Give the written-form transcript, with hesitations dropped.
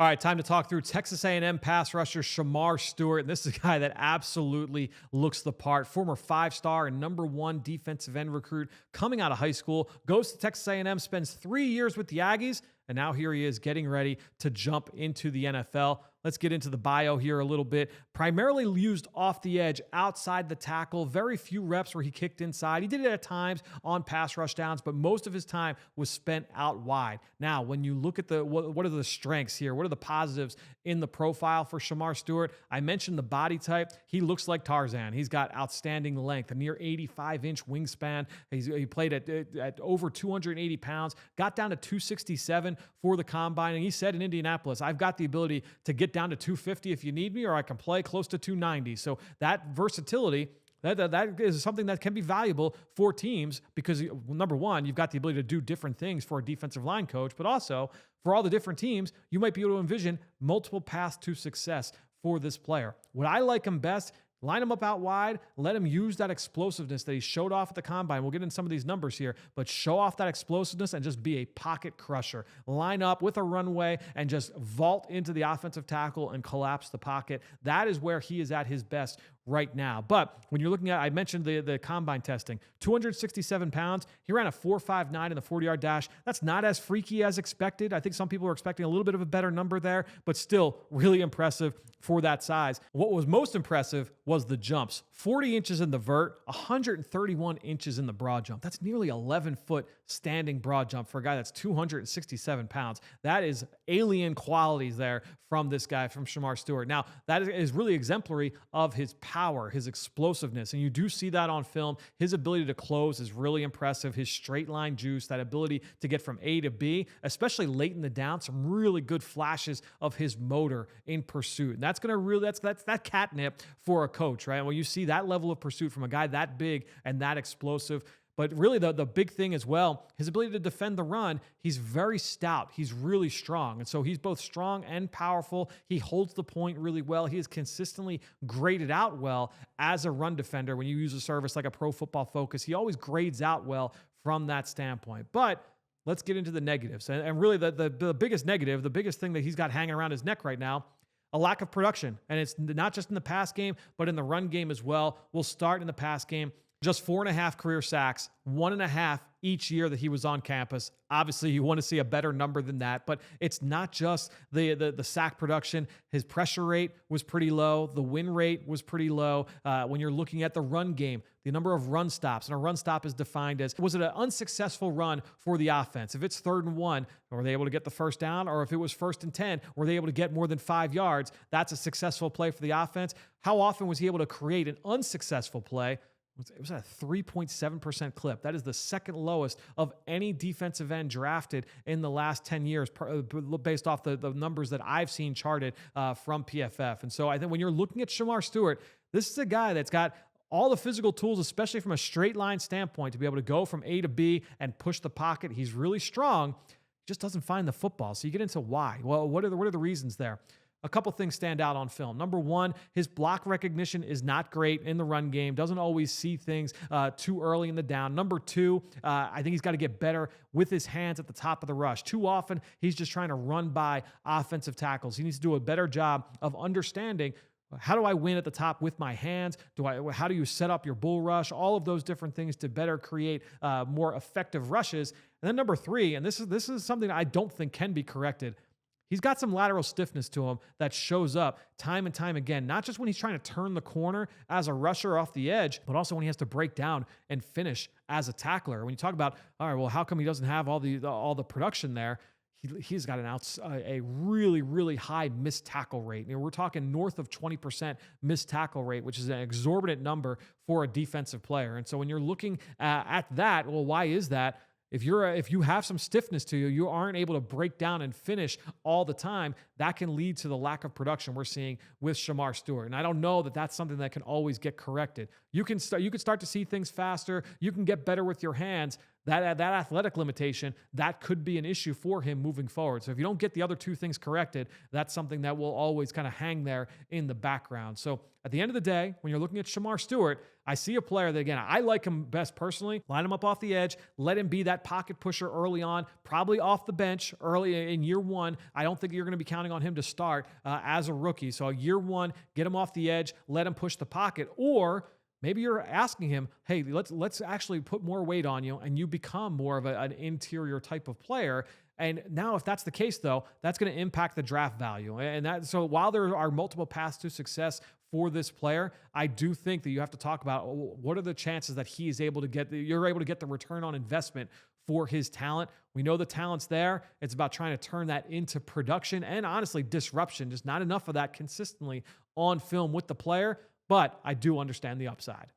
All right, time to talk through Texas A&M pass rusher Shemar Stewart. And this is a guy that absolutely looks the part. Former 5-star and #1 defensive end recruit coming out of high school, goes to Texas A&M, spends 3 years with the Aggies, and now here he is getting ready to jump into the NFL. Let's get into the bio here a little bit. Primarily used off the edge, outside the tackle. Very few reps where he kicked inside. He did it at times on pass rush downs, but most of his time was spent out wide. Now, when you look at what are the strengths here? What are the positives in the profile for Shemar Stewart? I mentioned the body type. He looks like Tarzan. He's got outstanding length, a near 85-inch wingspan. He played at over 280 pounds, got down to 267 for the combine, and he said in Indianapolis, I've got the ability to get down to 250 if you need me, or I can play close to 290. So that versatility, that is something that can be valuable for teams because, number one, you've got the ability to do different things for a defensive line coach, but also for all the different teams, you might be able to envision multiple paths to success for this player. What I like him best, line him up out wide, let him use that explosiveness that he showed off at the combine. We'll get into some of these numbers here, but show off that explosiveness and just be a pocket crusher. Line up with a runway and just vault into the offensive tackle and collapse the pocket. That is where he is at his best right now. But when you're looking at, I mentioned the combine testing, 267 pounds. He ran a 4.59 in the 40-yard dash. That's not as freaky as expected. I think some people were expecting a little bit of a better number there, but still really impressive for that size. What was most impressive was the jumps. 40 inches in the vert, 131 inches in the broad jump. That's nearly 11-foot standing broad jump for a guy that's 267 pounds. That is alien qualities there from this guy, from Shemar Stewart. Now, that is really exemplary of his power, his explosiveness, and you do see that on film. His ability to close is really impressive. His straight line juice, that ability to get from A to B, especially late in the down, some really good flashes of his motor in pursuit. And that's going to really, that's that catnip for a coach, right? And when you see that level of pursuit from a guy that big and that explosive. But really the big thing as well, his ability to defend the run, he's very stout. He's really strong. And so he's both strong and powerful. He holds the point really well. He is consistently graded out well as a run defender. When you use a service like a Pro Football Focus, he always grades out well from that standpoint. But let's get into the negatives. And really the biggest negative, the biggest thing that he's got hanging around his neck right now, a lack of production. And it's not just in the pass game, but in the run game as well. We'll start in the pass game. Just 4.5 career sacks, 1.5 each year that he was on campus. Obviously, you want to see a better number than that, but it's not just the sack production. His pressure rate was pretty low. The win rate was pretty low. When you're looking at the run game, the number of run stops, and a run stop is defined as, was it an unsuccessful run for the offense? If it's 3rd and 1, were they able to get the first down? Or if it was 1st and 10, were they able to get more than 5 yards? That's a successful play for the offense. How often was he able to create an unsuccessful play? It was at a 3.7% clip. That is the second lowest of any defensive end drafted in the last 10 years, based off the numbers that I've seen charted from PFF. And so I think when you're looking at Shemar Stewart, this is a guy that's got all the physical tools, especially from a straight line standpoint, to be able to go from A to B and push the pocket. He's really strong, just doesn't find the football. So you get into why. Well, what are the reasons there? A couple things stand out on film. Number one, his block recognition is not great in the run game. Doesn't always see things too early in the down. Number two, I think he's got to get better with his hands at the top of the rush. Too often, he's just trying to run by offensive tackles. He needs to do a better job of understanding, how do I win at the top with my hands? How do you set up your bull rush? All of those different things to better create more effective rushes. And then number three, and this is something I don't think can be corrected, he's got some lateral stiffness to him that shows up time and time again, not just when he's trying to turn the corner as a rusher off the edge, but also when he has to break down and finish as a tackler. When you talk about, all right, well, how come he doesn't have all the production there? He's got a really, really high missed tackle rate. We're talking north of 20% missed tackle rate, which is an exorbitant number for a defensive player. And so when you're looking at that, well, why is that? If you have some stiffness to you, you aren't able to break down and finish all the time, that can lead to the lack of production we're seeing with Shemar Stewart. And I don't know that that's something that can always get corrected. You can start to see things faster. You can get better with your hands. that athletic limitation, that could be an issue for him moving forward. So if you don't get the other two things corrected, that's something that will always kind of hang there in the background. So at the end of the day, when you're looking at Shemar Stewart, I see a player that, again, I like him best personally. Line him up off the edge, let him be that pocket pusher early on, probably off the bench early in year one. I don't think you're going to be counting on him to start as a rookie. So year one, get him off the edge, let him push the pocket. Or maybe you're asking him, hey, let's actually put more weight on you and you become more of an interior type of player. And now if that's the case, though, that's going to impact the draft value. So while there are multiple paths to success for this player, I do think that you have to talk about what are the chances that you're able to get the return on investment for his talent. We know the talent's there. It's about trying to turn that into production and honestly disruption. Just not enough of that consistently on film with the player, but I do understand the upside.